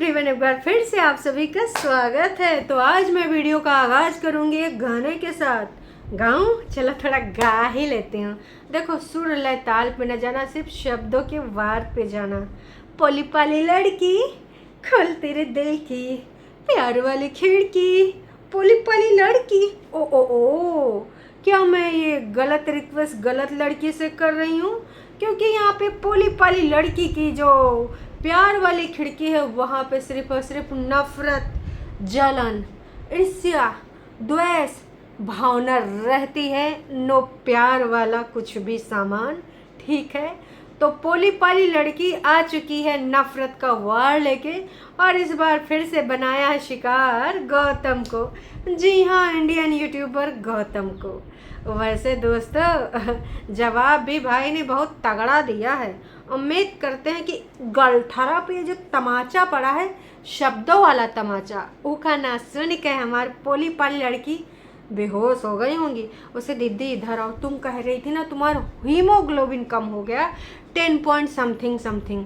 Everyone, एक बार फिर से आप सभी का स्वागत है। तो आज मैं वीडियो का आगाज करूंगी एक गाने के साथ। गाऊं? चलो थोड़ा गा ही लेती हूँ। देखो, सुर लय ताल पे न जाना, सिर्फ शब्दों के वार पे जाना। पोली पाली लड़की, खोल तेरे दिल की प्यार वाली खिड़की। पोली पाली लड़की, ओ ओ ओ, क्या मैं ये गलत रिक्वेस्ट गलत लड़की से कर रही हूँ? क्योंकि यहाँ पे पोली पाली लड़की की जो प्यार वाली खिड़की है वहाँ पे सिर्फ और सिर्फ नफरत, जलन, ईर्ष्या, द्वेष भावना रहती है। नो प्यार वाला कुछ भी सामान। ठीक है, तो पोली पाली लड़की आ चुकी है नफरत का वार लेके, और इस बार फिर से बनाया है शिकार गौतम को। जी हाँ, इंडियन यूट्यूबर गौतम को। वैसे दोस्तों, जवाब भी भाई ने बहुत तगड़ा दिया है। उम्मीद करते हैं कि गलथरा पे जो तमाचा पड़ा है, शब्दों वाला तमाचा, ऊखा ना सुन के हमारी पोली पाली लड़की बेहोश हो गई होंगी। उसे दीदी इधर आओ, तुम कह रही थी ना तुम्हारा हीमोग्लोबिन कम हो गया 10 पॉइंट समथिंग समथिंग।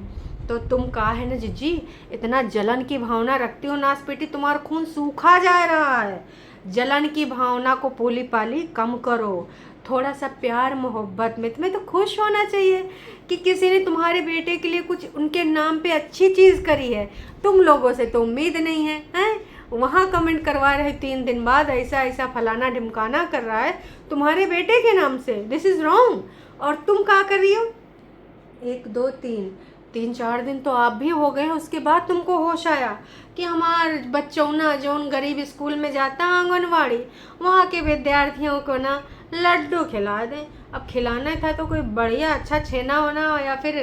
तो तुम कहा है ना जीजी, इतना जलन की भावना रखती हो नास बेटी, तुम्हारा खून सूखा जा रहा है। जलन की भावना को पोली पाली कम करो। थोड़ा सा प्यार मोहब्बत में तुम्हें तो खुश होना चाहिए कि किसी ने तुम्हारे बेटे के लिए कुछ उनके नाम पे अच्छी चीज़ करी है। तुम लोगों से तो उम्मीद नहीं है, हैं? वहाँ कमेंट करवा रहे 3 दिन बाद ऐसा ऐसा फलाना ढिमकाना कर रहा है तुम्हारे बेटे के नाम से। This is wrong. और तुम क्या कर रही हो? 1 2 3 4 दिन तो आप भी हो गए, उसके बाद तुमको होश आया कि हमार बच्चों ना जौन गरीब स्कूल में जाता आंगनवाड़ी, वहाँ के विद्यार्थियों को ना लड्डू खिला दें। अब खिलाना था तो कोई बढ़िया अच्छा छेना होना या फिर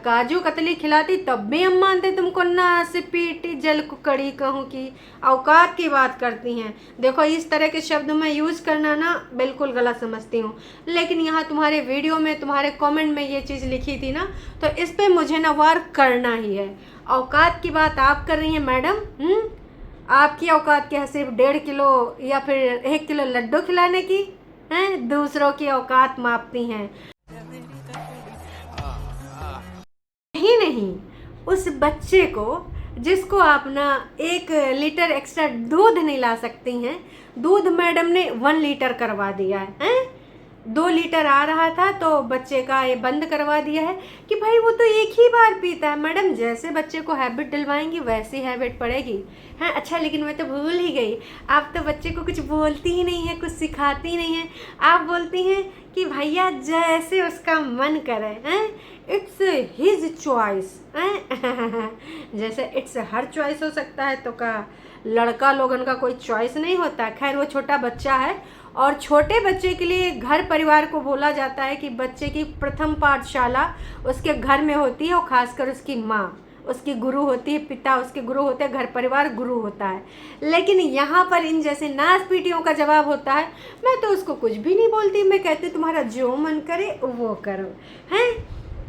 काजू कतली खिलाती, तब भी हम मानते तुमको ना से पीटी जल को कड़ी कहूँ कि औकात की बात करती हैं। देखो, इस तरह के शब्द मैं यूज़ करना ना बिल्कुल गलत समझती हूँ, लेकिन यहाँ तुम्हारे वीडियो में तुम्हारे कमेंट में ये चीज़ लिखी थी ना, तो इस पर मुझे ना वार करना ही है। औकात की बात आप कर रही हैं मैडम। आपकी औकात क्या है? सिर्फ 1.5 किलो या फिर 1 किलो लड्डू खिलाने की हैं? दूसरों की औकात मापती हैं। ही नहीं, उस बच्चे को जिसको आप ना 1 लीटर एक्स्ट्रा दूध नहीं ला सकती हैं, दूध मैडम ने 1 लीटर करवा दिया है, हैं? 2 लीटर आ रहा था तो बच्चे का ये बंद करवा दिया है कि भाई वो तो एक ही बार पीता है। मैडम, जैसे बच्चे को हैबिट डलवाएंगी वैसी हैबिट पड़ेगी, हैं? अच्छा, लेकिन मैं तो भूल ही गई, आप तो बच्चे को कुछ बोलती ही नहीं है, कुछ सिखाती ही नहीं है। आप बोलती हैं कि भैया जैसे उसका मन करे, हैं? इट्स हिज चॉइस, जैसे इट्स हर चॉइस हो सकता है, तो का लड़का लोगन का कोई चॉइस नहीं होता। खैर, वो छोटा बच्चा है, और छोटे बच्चे के लिए घर परिवार को बोला जाता है कि बच्चे की प्रथम पाठशाला उसके घर में होती है, और ख़ासकर उसकी माँ उसकी गुरु होती है, पिता उसके गुरु होते हैं, घर परिवार गुरु होता है। लेकिन यहाँ पर इन जैसे नाच पीटियों का जवाब होता है, मैं तो उसको कुछ भी नहीं बोलती, मैं कहती तुम्हारा जो मन करे वो करो, हैं?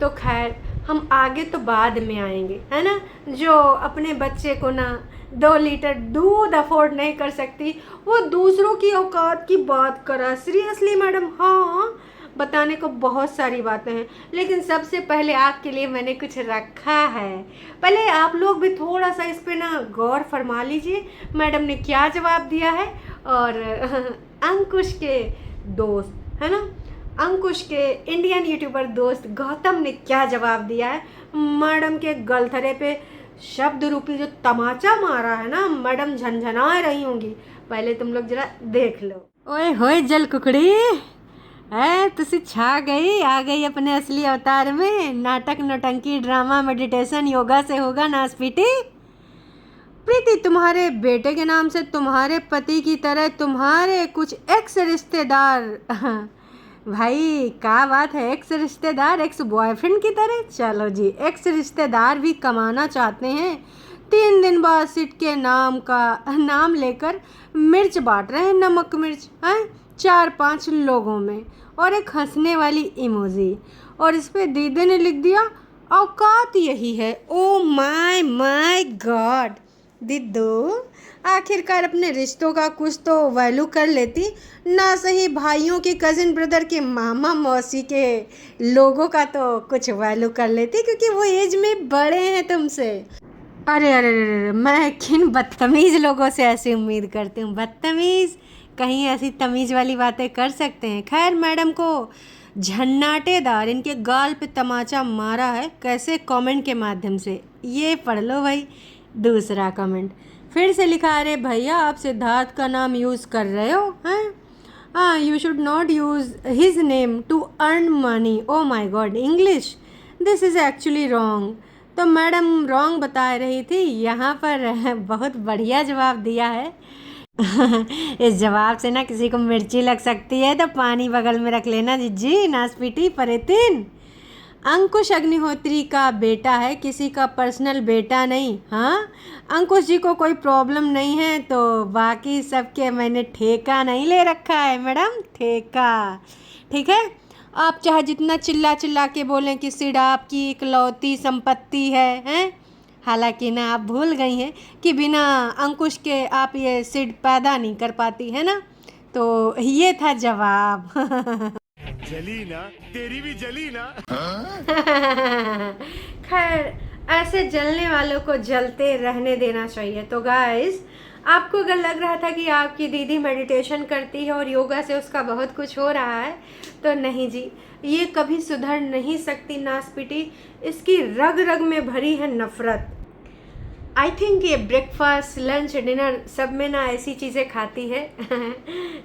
तो खैर, हम आगे तो बाद में आएंगे, है ना। जो अपने बच्चे को ना 2 लीटर दूध अफोर्ड नहीं कर सकती, वो दूसरों की औकात की बात करा। सीरियसली मैडम, हाँ, बताने को बहुत सारी बातें हैं, लेकिन सबसे पहले आपके लिए मैंने कुछ रखा है। पहले आप लोग भी थोड़ा सा इस पे ना गौर फरमा लीजिए, मैडम ने क्या जवाब दिया है। और अंकुश के दोस्त, है ना, अंकुश के इंडियन यूट्यूबर दोस्त गौतम ने क्या जवाब दिया है। मैडम के गलथरे पे शब्द रूपी जो तमाचा मारा है ना, मैडम झंझना रही होंगी। पहले तुम लोग जरा देख लो। ओए होए जल कुकड़ी है, तुसी छा गई, आ गई अपने असली अवतार में। नाटक, नौटंकी, ड्रामा, मेडिटेशन, योगा से होगा नाच पीटी। प्रीति, तुम्हारे बेटे के नाम से तुम्हारे पति की तरह तुम्हारे कुछ एक्स रिश्तेदार भाई क्या बात है, एक्स रिश्तेदार एक्स बॉयफ्रेंड की तरह। चलो जी, एक्स रिश्तेदार भी कमाना चाहते हैं। 3 दिन बाद सिट के नाम लेकर मिर्च बांट रहे हैं, नमक मिर्च, हैं? 4-5 लोगों में, और एक हंसने वाली इमोजी, और इस पे दीदी ने लिख दिया औकात यही है। ओ माय गॉड दीदू, आखिरकार अपने रिश्तों का कुछ तो वैल्यू कर लेती ना। सही भाइयों के, कज़िन ब्रदर के, मामा मौसी के लोगों का तो कुछ वैल्यू कर लेती, क्योंकि वो एज में बड़े हैं तुमसे। अरे अरे अरे अरे, मैं किन बदतमीज़ लोगों से ऐसी उम्मीद करती हूँ। बदतमीज़, कहीं ऐसी तमीज़ वाली बातें कर सकते हैं। खैर, मैडम को झन्नाटेदार इनके गाल पे तमाचा मारा है, कैसे? कमेंट के माध्यम से। ये पढ़ लो भाई। दूसरा कमेंट फिर से लिखा, अरे भैया आप सिद्धार्थ का नाम यूज़ कर रहे हो हैं? हाँ, you should not use his name to earn money. Oh my God, English, this is actually wrong. तो मैडम रॉन्ग बता रही थी, यहाँ पर बहुत बढ़िया जवाब दिया है। इस जवाब से ना किसी को मिर्ची लग सकती है, तो पानी बगल में रख लेना जिज्जी, नासपीटी परेतिन। अंकुश अग्निहोत्री का बेटा है, किसी का पर्सनल बेटा नहीं। हाँ, अंकुश जी को कोई प्रॉब्लम नहीं है, तो बाकी सबके मैंने ठेका नहीं ले रखा है मैडम, ठेका। ठीक है, आप चाहे जितना चिल्ला चिल्ला के बोलें कि सिड आपकी इकलौती संपत्ति है, हैं? हालांकि ना आप भूल गई हैं कि बिना अंकुश के आप ये सिड पैदा नहीं कर पाती है ना। तो ये था जवाब। जली ना, तेरी भी जली ना। खैर, ऐसे जलने वालों को जलते रहने देना चाहिए। तो गाइस, आपको अगर लग रहा था कि आपकी दीदी मेडिटेशन करती है और योगा से उसका बहुत कुछ हो रहा है, तो नहीं जी, ये कभी सुधर नहीं सकती नासपीटी। इसकी रग रग में भरी है नफरत। आई थिंक ये ब्रेकफास्ट, लंच, डिनर सब में ना ऐसी चीज़ें खाती है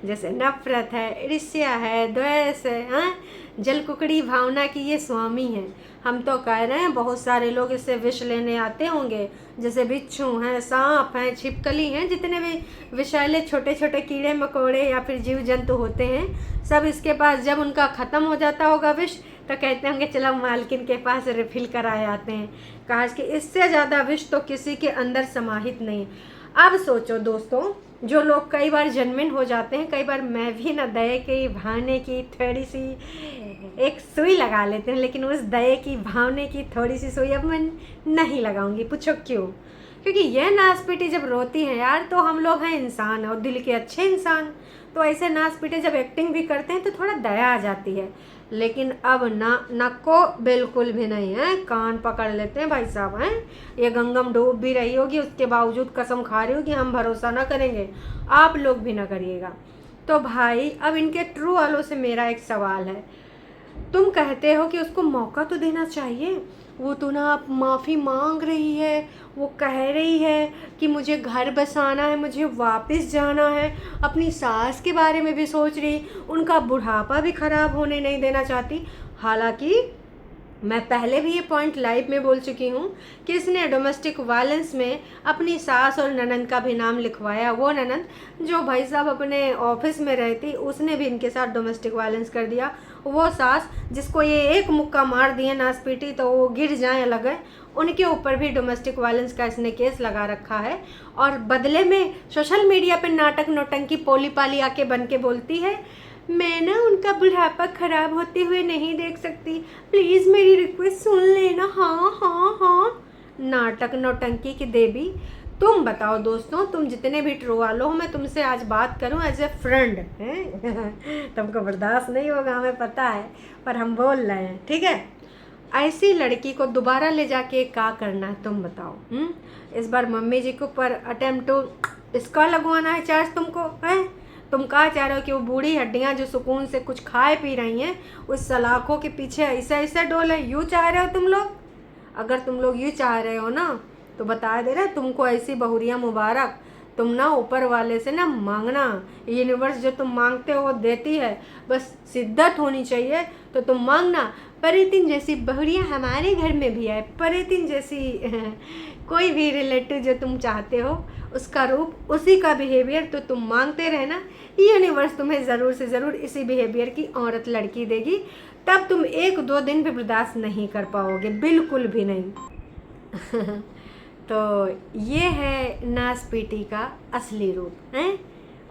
जैसे नफरत है, ईर्ष्या है, द्वेष है, हाँ, जलकुकड़ी भावना की ये स्वामी है। हम तो कह रहे हैं बहुत सारे लोग इससे विष लेने आते होंगे, जैसे बिच्छू हैं, सांप हैं, छिपकली हैं, जितने भी विषैले छोटे छोटे कीड़े मकोड़े या फिर जीव जंतु होते हैं, सब इसके पास जब उनका ख़त्म हो जाता होगा विष, तो कहते होंगे चलो मालकिन के पास रिफिल कराए आते हैं। कहा कि इससे ज़्यादा विष तो किसी के अंदर समाहित नहीं। अब सोचो दोस्तों, जो लोग कई बार जेन्युइन हो जाते हैं, कई बार मैं भी ना दया की भावने की थोड़ी सी एक सुई लगा लेते हैं, लेकिन उस दया की भावने की थोड़ी सी सुई अब मैं नहीं लगाऊंगी। पूछो क्यों? क्योंकि यह नासपीटी जब रोती है यार, तो हम लोग हैं इंसान और दिल के अच्छे इंसान, तो ऐसे नासपीटे जब एक्टिंग भी करते हैं तो थोड़ा दया आ जाती है। लेकिन अब ना, नको बिल्कुल भी नहीं है, कान पकड़ लेते हैं भाई साहब हैं। ये गंगम डूब भी रही होगी, उसके बावजूद कसम खा रही होगी हम भरोसा ना करेंगे, आप लोग भी ना करिएगा। तो भाई, अब इनके ट्रू वालों से मेरा एक सवाल है। तुम कहते हो कि उसको मौका तो देना चाहिए, वो तो ना आप माफ़ी मांग रही है, वो कह रही है कि मुझे घर बसाना है, मुझे वापस जाना है, अपनी सास के बारे में भी सोच रही, उनका बुढ़ापा भी ख़राब होने नहीं देना चाहती। हालांकि मैं पहले भी ये पॉइंट लाइव में बोल चुकी हूँ कि इसने डोमेस्टिक वायलेंस में अपनी सास और ननंद का भी नाम लिखवाया। वो ननंद जो भाई साहब अपने ऑफिस में रहती, उसने भी इनके साथ डोमेस्टिक वायलेंस कर दिया। वो सास जिसको ये एक मुक्का मार दिए नासपीटी तो वो गिर जाए अलग है, उनके ऊपर भी डोमेस्टिक वायलेंस का इसने केस लगा रखा है। और बदले में सोशल मीडिया पे नाटक नौटंकी पोली पाली आके बन के बोलती है, मैं ना उनका बुढ़ापा खराब होते हुए नहीं देख सकती, प्लीज़ मेरी रिक्वेस्ट सुन लेना। हाँ हाँ हाँ, नाटक नौटंकी की देवी। तुम बताओ दोस्तों, तुम जितने भी ट्रू वालों हो, मैं तुमसे आज बात करूं एज ए फ्रेंड हैं तुमको बर्दाश्त नहीं होगा हमें पता है, पर हम बोल रहे हैं, ठीक है? ऐसी लड़की को दोबारा ले जाके क्या करना है तुम बताओ? इस बार मम्मी जी के ऊपर अटेम्प्ट टू इसका लगवाना है चार्ज तुमको, है? तुम कहा चाह रहे हो कि वो बूढ़ी हड्डियां जो सुकून से कुछ खाए पी रही हैं, उस सलाखों के पीछे ऐसा ऐसा डोल है, यूँ चाह रहे हो तुम लोग? अगर तुम लोग यूँ चाह रहे हो ना, तो बता दे रहे तुमको ऐसी बहुरिया मुबारक। तुम ना ऊपर वाले से ना मांगना, यूनिवर्स जो तुम मांगते हो वो देती है, बस शिद्दत होनी चाहिए तो तुम मांगना। परितिन जैसी बहुरिया हमारे घर में भी है, परितिन जैसी कोई भी रिलेटिव जो तुम चाहते हो, उसका रूप, उसी का बिहेवियर तो तुम मांगते रहना। यूनिवर्स तुम्हें ज़रूर से ज़रूर इसी बिहेवियर की औरत लड़की देगी, तब तुम 1-2 दिन भी बर्दाश्त नहीं कर पाओगे, बिल्कुल भी नहीं। तो ये है नासपीटी का असली रूप है,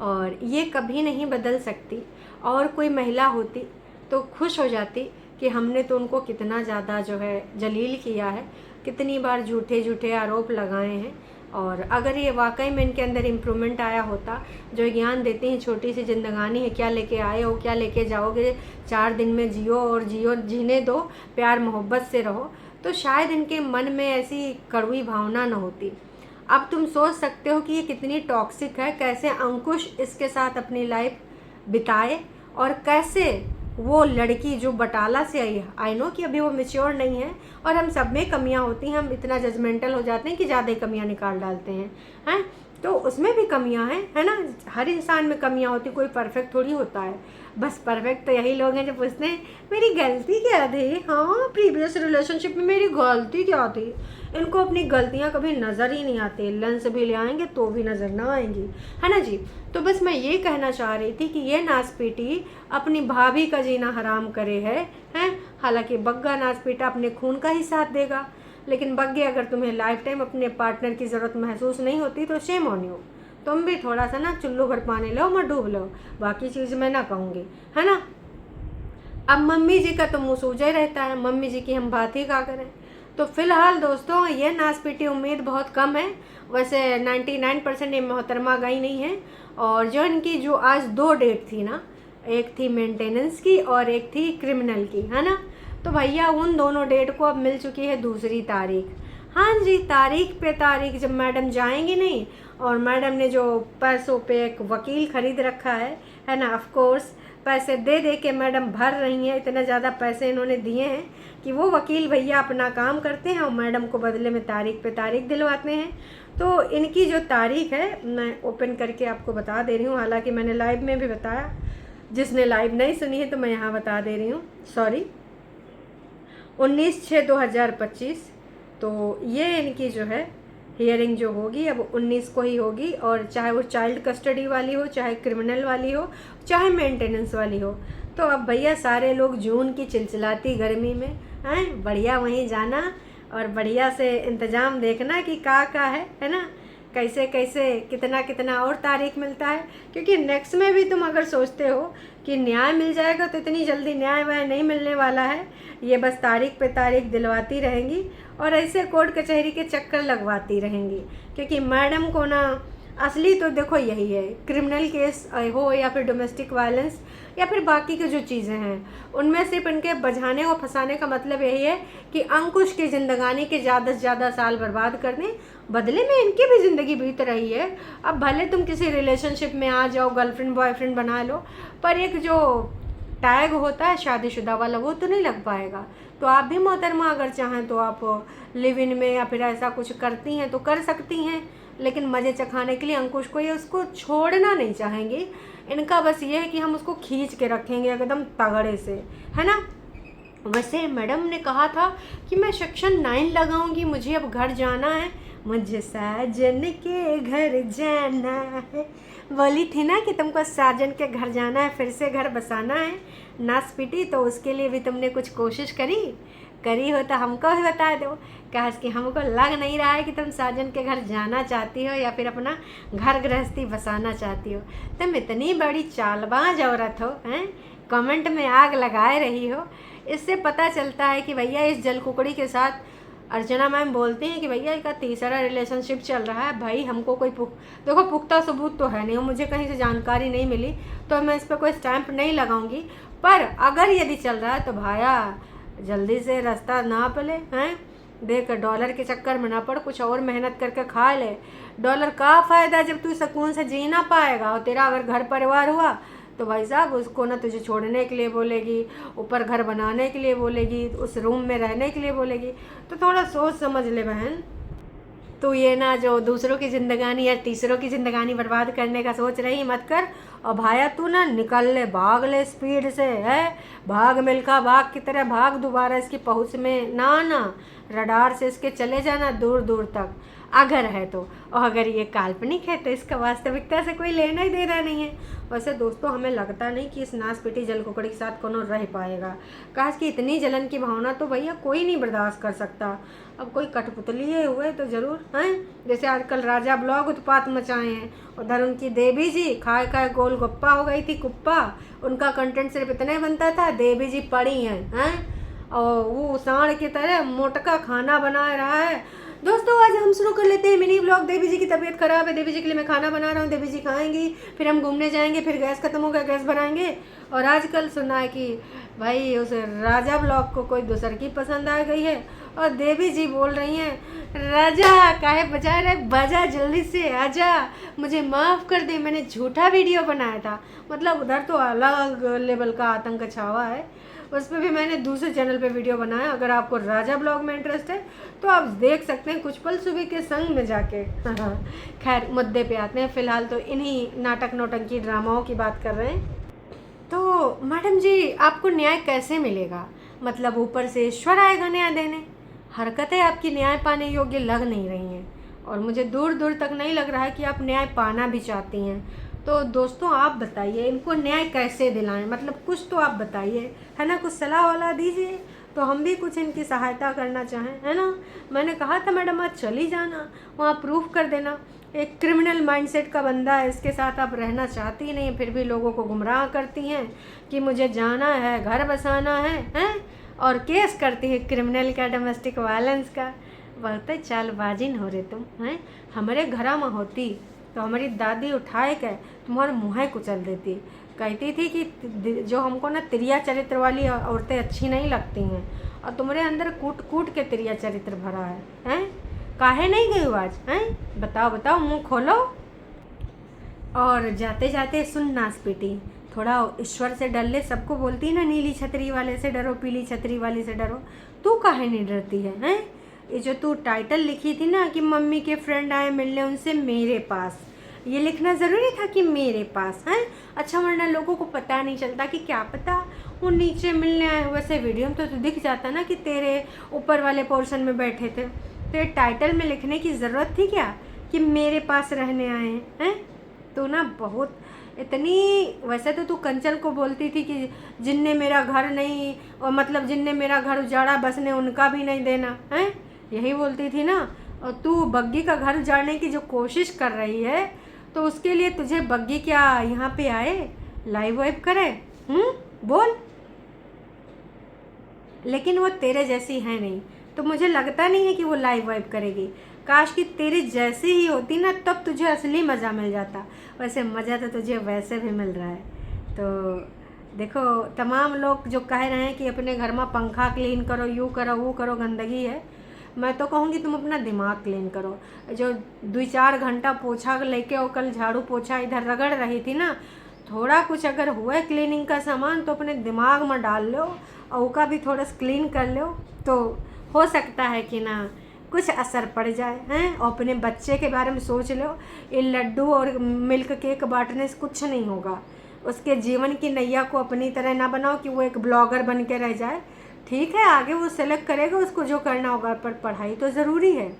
और ये कभी नहीं बदल सकती। और कोई महिला होती तो खुश हो जाती कि हमने तो उनको कितना ज़्यादा जो है जलील किया है, कितनी बार झूठे झूठे आरोप लगाए हैं, और अगर ये वाकई में इनके अंदर इम्प्रूवमेंट आया होता, जो ज्ञान देते हैं छोटी सी जिंदगानी है, क्या लेके आए हो, क्या लेके जाओगे, 4 दिन में जियो और जियो, जीने दो, प्यार मोहब्बत से रहो, तो शायद इनके मन में ऐसी कड़वी भावना न होती। अब तुम सोच सकते हो कि ये कितनी टॉक्सिक है, कैसे अंकुश इसके साथ अपनी लाइफ बिताए और कैसे वो लड़की जो बटाला से आई है, आई नो कि अभी वो मैच्योर नहीं है और हम सब में कमियां होती हैं, हम इतना जजमेंटल हो जाते हैं कि ज़्यादा ही कमियां निकाल डालते हैं, तो उसमें भी कमियां हैं, है ना। हर इंसान में कमियां होती, कोई परफेक्ट थोड़ी होता है। बस परफेक्ट तो यही लोग हैं जो पूछते हैं मेरी गलती क्या थी, हाँ प्रीवियस रिलेशनशिप में मेरी गलती क्या थी। इनको अपनी गलतियां कभी नज़र ही नहीं आती, लेंस भी ले आएंगे तो भी नज़र ना आएंगी, है ना जी। तो बस मैं ये कहना चाह रही थी कि ये नासपीटी अपनी भाभी का जीना हराम करे हैं। हालांकि बग्गा नासपीटा अपने खून का ही साथ देगा, लेकिन बग्गे अगर तुम्हें लाइफ टाइम अपने पार्टनर की ज़रूरत महसूस नहीं होती तो शेम ऑन यू। तुम भी थोड़ा सा ना चुल्लू भर पानी लो, मत डूब लो, बाकी चीज़ मैं ना कहूँगी, है ना। अब मम्मी जी का तो मुँह सूझा ही रहता है, मम्मी जी की हम बात ही क्या करें। तो फिलहाल दोस्तों ये नासपीटी उम्मीद बहुत कम है, वैसे 99% ये मोहतरमा गई नहीं है। और जो इनकी जो आज 2 डेट थी ना, एक थी मेंटेनेंस की और एक थी क्रिमिनल की, है ना। तो भैया उन दोनों डेट को अब मिल चुकी है दूसरी तारीख। हाँ जी, तारीख पे तारीख जब मैडम जाएंगी नहीं, और मैडम ने जो पैसों पे एक वकील खरीद रखा है ना, ऑफ कोर्स पैसे दे दे के मैडम भर रही हैं, इतने ज़्यादा पैसे इन्होंने दिए हैं कि वो वकील भैया अपना काम करते हैं और मैडम को बदले में तारीख पे तारीख दिलवाते हैं। तो इनकी जो तारीख है मैं ओपन करके आपको बता दे रही हूँ, हालांकि मैंने लाइव में भी बताया, जिसने लाइव नहीं सुनी है तो मैं यहाँ बता दे रही हूँ, सॉरी। 19/6/2025 तो ये इनकी जो है हियरिंग जो होगी अब 19 को ही होगी, और चाहे वो चाइल्ड कस्टडी वाली हो, चाहे क्रिमिनल वाली हो, चाहे मेंटेनेंस वाली हो। तो अब भैया सारे लोग जून की चिलचिलाती गर्मी में हैं, बढ़िया वहीं जाना और बढ़िया से इंतज़ाम देखना कि का है ना, कैसे कैसे कितना कितना और तारीख मिलता है। क्योंकि नेक्स्ट में भी तुम अगर सोचते हो कि न्याय मिल जाएगा तो इतनी जल्दी न्याय वाय नहीं मिलने वाला है, ये बस तारीख पे तारीख दिलवाती रहेंगी और ऐसे कोर्ट कचहरी के चक्कर लगवाती रहेंगी। क्योंकि मैडम को ना असली तो देखो यही है, क्रिमिनल केस हो या फिर डोमेस्टिक वायलेंस या फिर बाकी की जो चीज़ें हैं, उनमें सिर्फ इनके बझाने और फंसाने का मतलब यही है कि अंकुश की ज़िंदगानी के ज़्यादा से ज़्यादा साल बर्बाद करने, बदले में इनकी भी ज़िंदगी बीत रही है। अब भले तुम किसी रिलेशनशिप में आ जाओ, गर्लफ्रेंड बॉयफ्रेंड बना लो, पर एक जो टैग होता है शादीशुदा वाला वो तो नहीं लग पाएगा। तो आप भी मोहतरमा अगर चाहें तो आप लिव इन में या फिर ऐसा कुछ करती हैं तो कर सकती हैं, लेकिन मज़े चखाने के लिए अंकुश को ये उसको छोड़ना नहीं चाहेंगी। इनका बस ये है कि हम उसको खींच के रखेंगे एकदम तगड़े से, है ना। वैसे मैडम ने कहा था कि मैं सेक्शन 9 लगाऊंगी, मुझे अब घर जाना है, मुझे साजन के घर जाना है। बोली थी ना कि तुमको साजन के घर जाना है, फिर से घर बसाना है नासपीटी। तो उसके लिए भी तुमने कुछ कोशिश करी हो तो हमको भी बता दो, कहा कि हमको लग नहीं रहा है कि तुम साजन के घर जाना चाहती हो या फिर अपना घर गृहस्थी बसाना चाहती हो। तुम इतनी बड़ी चालबाज औरत हो, हैं, कमेंट में आग लगाए रही हो। इससे पता चलता है कि भैया इस जलकुकड़ी के साथ अर्चना मैम बोलती हैं कि भैया इसका तीसरा रिलेशनशिप चल रहा है। भाई हमको कोई देखो पुख्ता सबूत तो है नहीं, मुझे कहीं से जानकारी नहीं मिली, तो मैं इस पर कोई स्टैंप नहीं लगाऊंगी। पर अगर यदि चल रहा है तो भाया जल्दी से रास्ता नाप ले, हैं, देख डॉलर के चक्कर में ना पड़, कुछ और मेहनत करके खा ले। डॉलर का फ़ायदा जब तू सुकून से जी ना पाएगा, और तेरा अगर घर परिवार हुआ तो भाई साहब उसको ना तुझे छोड़ने के लिए बोलेगी, ऊपर घर बनाने के लिए बोलेगी, उस रूम में रहने के लिए बोलेगी। तो थोड़ा सोच समझ ले बहन, तो ये ना जो दूसरों की ज़िंदगानी या तीसरों की ज़िंदगानी बर्बाद करने का सोच रही मत कर। और भाया तू ना निकल ले, भाग ले स्पीड से, है, भाग मिल्खा भाग की तरह भाग, दोबारा इसकी पहुँच में ना रडार से इसके चले जाना दूर दूर तक अगर है तो। और अगर ये काल्पनिक है तो इसका वास्तविकता से कोई लेना ही देना नहीं है। वैसे दोस्तों हमें लगता नहीं कि इस नासपीटी जलकुकड़ी के साथ कोनो रह पाएगा। काश कि इतनी जलन की भावना तो भैया कोई नहीं बर्दाश्त कर सकता। अब कोई कठपुतली हुए तो ज़रूर हैं, जैसे आजकल राजा ब्लॉग उत्पात मचाए हैं, उधर उनकी देवी जी खाए गोल गप्पा हो गई थी कुप्पा, उनका कंटेंट सिर्फ इतना बनता था, देवी जी पड़ी हैं और वो सांड की तरह मोटका खाना बना रहा है। दोस्तों आज हम शुरू कर लेते हैं मिनी ब्लॉग। देवी जी की तबीयत ख़राब है, देवी जी के लिए मैं खाना बना रहा हूँ, देवी जी खाएंगी, फिर हम घूमने जाएंगे, फिर गैस खत्म हो गया गैस बनाएंगे। और आजकल सुना है कि भाई उस राजा ब्लॉग को कोई दूसर की पसंद आ गई है और देवी जी बोल रही हैं राजा काहे बजा रहे, बजा जल्दी से आजा, मुझे माफ़ कर दे, मैंने झूठा वीडियो बनाया था। मतलब उधर तो अलग लेवल का आतंक छावा है, उस पर भी मैंने दूसरे चैनल पे वीडियो बनाया। अगर आपको राजा ब्लॉग में इंटरेस्ट है तो आप देख सकते हैं, कुछ पल सुबह के संग में जाके। खैर मुद्दे पे आते हैं, फ़िलहाल तो इन्हीं नाटक नौटंकी ड्रामाओं की बात कर रहे हैं। तो मैडम जी आपको न्याय कैसे मिलेगा? मतलब ऊपर से ईश्वर आएगा न्याय देने? हरकतें आपकी न्याय पाने योग्य लग नहीं रही हैं, और मुझे दूर दूर तक नहीं लग रहा है कि आप न्याय पाना भी चाहती हैं। तो दोस्तों आप बताइए इनको न्याय कैसे दिलाएं, मतलब कुछ तो आप बताइए, है ना, कुछ सलाह वाला दीजिए तो हम भी कुछ इनकी सहायता करना चाहें, है ना। मैंने कहा था मैडम आज चली जाना, वहाँ प्रूफ कर देना। एक क्रिमिनल माइंडसेट का बंदा है, इसके साथ आप रहना चाहती नहीं, फिर भी लोगों को गुमराह करती हैं कि मुझे जाना है, घर बसाना है, हैं, और केस करती है क्रिमिनल का, डोमेस्टिक वायलेंस का। बहुत चालबाजी न हो रहे तुम, हैं। हमारे घर में होती तो हमारी दादी उठाए के तुम्हारे मुँह कुचल देती, कहती थी कि जो हमको ना तिरिया चरित्र वाली औरतें अच्छी नहीं लगती हैं, और तुम्हारे अंदर कूट कूट के तिरिया चरित्र भरा है, हैं। काहे नहीं गई आज, हैं, बताओ बताओ, मुंह खोलो। और जाते जाते सुन नासपीटी, थोड़ा ईश्वर से डर ले। सबको बोलती ना नीली छतरी वाले से डरो, पीली छतरी वाली से डरो, तू काहे नहीं डरती है, हैं। ये जो तू टाइटल लिखी थी ना कि मम्मी के फ्रेंड आए मिलने उनसे मेरे पास, ये लिखना ज़रूरी था कि मेरे पास, हैं। अच्छा, वरना लोगों को पता नहीं चलता कि क्या पता वो नीचे मिलने आए। वैसे वीडियो में तो दिख जाता ना कि तेरे ऊपर वाले पोर्शन में बैठे थे, तो ये टाइटल में लिखने की ज़रूरत थी क्या कि मेरे पास रहने आए हैं। तो ना बहुत इतनी, वैसे तो तू कंचन को बोलती थी कि जिनने मेरा घर नहीं, और मतलब जिनने मेरा घर उजाड़ा बसने उनका भी नहीं देना, हैं, यही बोलती थी ना। और तू बग्गी का घर उजाड़ने की जो कोशिश कर रही है, तो उसके लिए तुझे बग्गी क्या यहाँ पे आए, लाइव वाइव करे, बोल। लेकिन वो तेरे जैसी है नहीं, तो मुझे लगता नहीं है कि वो लाइव वाइव करेगी। काश कि तेरी जैसी ही होती ना, तब तुझे असली मज़ा मिल जाता। वैसे मज़ा तो तुझे वैसे भी मिल रहा है। तो देखो, तमाम लोग जो कह रहे हैं कि अपने घर में पंखा क्लीन करो, यूँ करो, वो करो, गंदगी है, मैं तो कहूँगी तुम अपना दिमाग क्लीन करो। जो 2-4 घंटा पोछा लेके और कल झाड़ू पोछा इधर रगड़ रही थी ना, थोड़ा कुछ अगर हुआ है क्लीनिंग का सामान तो अपने दिमाग में डाल लो और उसका भी थोड़ा क्लीन कर लो, तो हो सकता है कि ना कुछ असर पड़ जाए, हैं। और अपने बच्चे के बारे में सोच लो, ये लड्डू और मिल्क केक बांटने से कुछ नहीं होगा। उसके जीवन की नैया को अपनी तरह ना बनाओ कि वो एक ब्लॉगर बन के रह जाए। ठीक है, आगे वो सेलेक्ट करेगा, उसको जो करना होगा, पर पढ़ाई तो ज़रूरी है।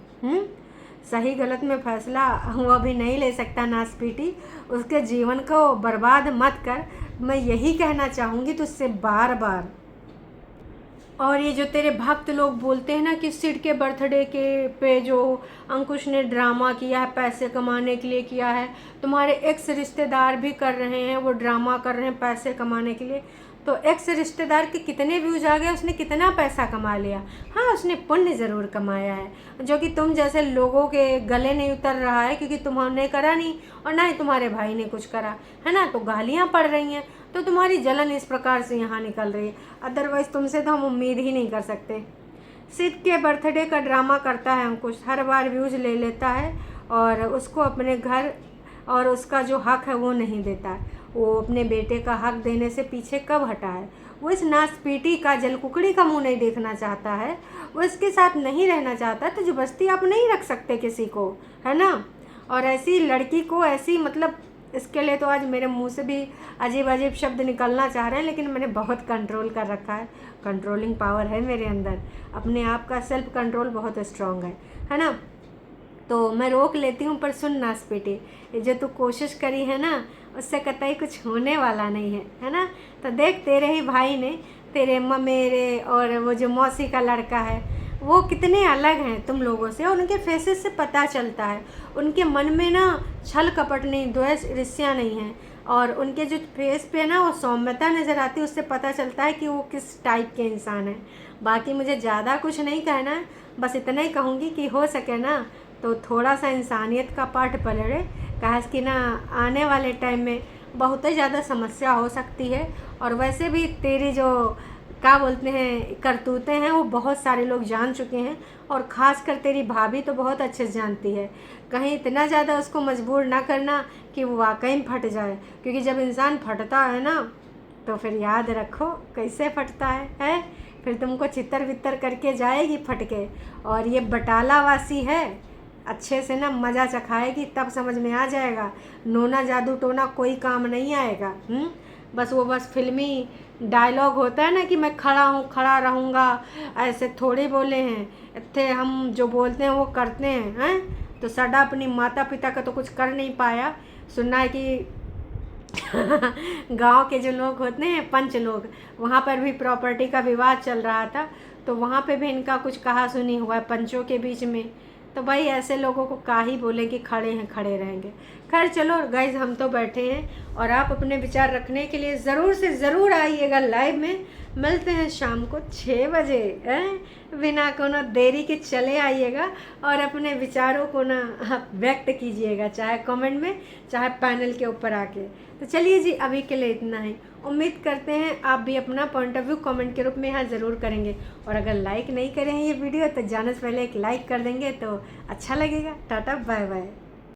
सही गलत में फैसला वो अभी नहीं ले सकता नासपीटी, उसके जीवन को बर्बाद मत कर, मैं यही कहना चाहूँगी तुझसे बार बार। और ये जो तेरे भक्त लोग बोलते हैं ना कि सिड के बर्थडे के पे जो अंकुश ने ड्रामा किया है, पैसे कमाने के लिए किया है, तुम्हारे एक्स रिश्तेदार भी कर रहे हैं, वो ड्रामा कर रहे हैं पैसे कमाने के लिए, तो एक्स रिश्तेदार के कितने व्यूज आ गए, उसने कितना पैसा कमा लिया। हाँ, उसने पुण्य ज़रूर कमाया है, जो कि तुम जैसे लोगों के गले नहीं उतर रहा है, क्योंकि तुमने करा नहीं और ना ही तुम्हारे भाई ने कुछ करा, है ना। तो गालियाँ पड़ रही हैं, तो तुम्हारी जलन इस प्रकार से यहाँ निकल रही है। अदरवाइज़ तुमसे तो हम उम्मीद ही नहीं कर सकते। सिड के बर्थडे का ड्रामा करता है अंकुश, हर बार व्यूज़ ले लेता है और उसको अपने घर और उसका जो हक है वो नहीं देता है। वो अपने बेटे का हक देने से पीछे कब हटा है। वो इस नासपीटी का, जलकुकड़ी का मुंह नहीं देखना चाहता है, वो इसके साथ नहीं रहना चाहता। तो ज़बरदस्ती आप नहीं रख सकते किसी को, है ना। और ऐसी लड़की को, ऐसी मतलब इसके लिए तो आज मेरे मुंह से भी अजीब अजीब शब्द निकलना चाह रहे हैं, लेकिन मैंने बहुत कंट्रोल कर रखा है। कंट्रोलिंग पावर है मेरे अंदर, अपने आप का सेल्फ कंट्रोल बहुत स्ट्रांग है ना। तो मैं रोक लेती हूँ, पर सुन नासपीटी, ये जो तू कोशिश करी है ना, उससे कतई कुछ होने वाला नहीं है ना। तो देख, तेरे ही भाई ने, तेरे मेरे और वो जो मौसी का लड़का है, वो कितने अलग हैं तुम लोगों से, और उनके फेसेस से पता चलता है। उनके मन में ना छल कपट नहीं, द्वेष ईर्ष्या नहीं है, और उनके जो फेस पे ना वो सौम्यता नज़र आती है, उससे पता चलता है कि वो किस टाइप के इंसान हैं। बाकी मुझे ज़्यादा कुछ नहीं कहना है, बस इतना ही कहूँगी कि हो सके ना तो थोड़ा सा इंसानियत का पाठ पढ़े, कहा कि ना आने वाले टाइम में बहुत ही ज़्यादा समस्या हो सकती है। और वैसे भी तेरी जो क्या बोलते हैं करतूते हैं वो बहुत सारे लोग जान चुके हैं, और ख़ास कर तेरी भाभी तो बहुत अच्छे से जानती है। कहीं इतना ज़्यादा उसको मजबूर ना करना कि वो वाकई में फट जाए, क्योंकि जब इंसान फटता है ना तो फिर याद रखो कैसे फटता है? फिर तुमको चित्तर वित्तर करके जाएगी फट के। और ये बटाला वासी है, अच्छे से ना मज़ा चखाएगी, तब समझ में आ जाएगा। नोना जादू टोना कोई काम नहीं आएगा। बस फिल्मी डायलॉग होता है ना कि मैं खड़ा हूँ, खड़ा रहूँगा, ऐसे थोड़े बोले हैं इतने। हम जो बोलते हैं वो करते हैं। तो सदा अपनी माता पिता का तो कुछ कर नहीं पाया। सुनना है कि गांव के जो लोग होते हैं पंच लोग, वहाँ पर भी प्रॉपर्टी का विवाद चल रहा था, तो वहाँ पे भी इनका कुछ कहा सुनी हुआ है पंचों के बीच में। तो भाई ऐसे लोगों को का ही बोले कि खड़े हैं खड़े रहेंगे। खैर चलो गाइज, हम तो बैठे हैं और आप अपने विचार रखने के लिए ज़रूर से ज़रूर आइएगा लाइव में। मिलते हैं शाम को 6 बजे, बिना कोनो देरी के चले आइएगा और अपने विचारों को ना व्यक्त कीजिएगा, चाहे कमेंट में चाहे पैनल के ऊपर आके। तो चलिए जी, अभी के लिए इतना ही। उम्मीद करते हैं आप भी अपना पॉइंट ऑफ व्यू कमेंट के रूप में यहाँ ज़रूर करेंगे, और अगर लाइक नहीं करें ये वीडियो तो जाने से पहले एक लाइक कर देंगे तो अच्छा लगेगा। Tata bye bye.